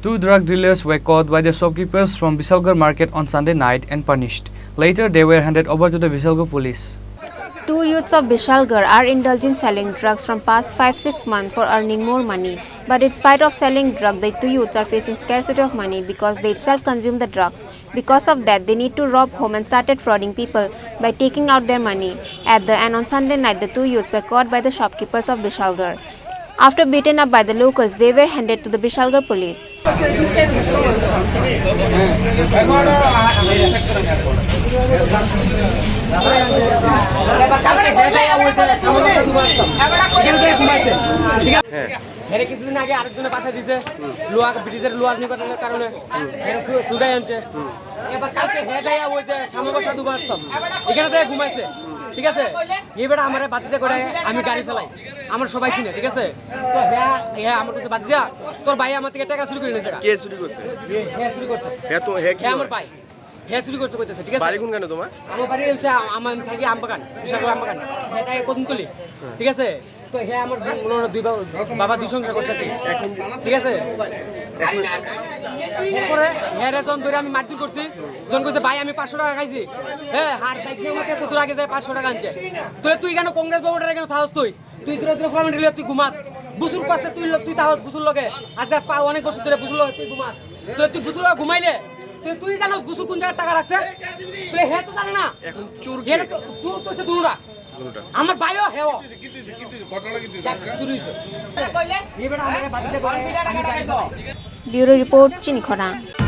Two drug dealers were caught by the shopkeepers from Bishalgarh Market on Sunday night and punished. Later, they were handed over to the Bishalgarh police. Two youths of Bishalgarh are indulging selling drugs from past 5-6 months for earning more money. But in spite of selling drugs, the two youths are facing scarcity of money because they itself consume the drugs. Because of that, they need to rob home and started frauding people by taking out their money. And on Sunday night, the two youths were caught by the shopkeepers of Bishalgarh. After beaten up by the locals, they were handed to the Bishalgarh police. কিছুদিন আগে আরেকজনের বাসা দিছে ব্রিটিশের lower নিকটের কারণে সুডাই আনছে এবার কালকে ওই যে সামনে বসা দুবার সব এখানে তো ঘুমাইছে ঠিক আছে এবার আমার বাতিজা করে আমি গাড়ি চালাই আমার সবাই চিনে ঠিক আছে তো হ্যাঁ আমার কাছে বাতিজা তোর ভাই আমার থেকে টাকা চুরি করে নিয়েছে কে চুরি করছে হ্যাঁ চুরি করছে হ্যাঁ তো হ্যাঁ কি আমার ভাই হ্যাঁ চুরি করছে কইতেছে ঠিক আছে বাড়ি কোন কেন তোমার আমার বাড়ি হচ্ছে আমার থাকি আমবাগান বিশাল আমবাগান এটা কদম তুলি ঠিক আছে তো হ্যাঁ আমার দুই বাবা দুই সংসার করছে এখন ঠিক আছে এরপরে হ্যাঁ রেজন ধরে আমি মারধর করছি জন কইছে ভাই আমি 500 টাকা খাইছি হ্যাঁ হার বাইক নিয়ে আমাকে কত আগে যায় 500 টাকা আনছে তুই তুই কেন কংগ্রেস বাবুটারে কেন থাকস তুই দূরে দূরে ফর্ম দিলে তুই ঘুমাস বুসুর কাছে তুই তাহস বুসুর লগে আজকে অনেক বছর ধরে বুসুর লগে তুই ঘুমাস তুই বুসুর লগে ঘুমাইলে তুই জানো বুসুর কোন জায়গায় টাকা রাখছে তুই হ্যাঁ তো জানে না এখন চোর কইছে দুনুরা আমার ভাইও হেও কিন্তু ঘটনাটা কিন্তু চুরি হইছে এবারে আমারে বাচ্চা করে Bureau report, Chini Khorang.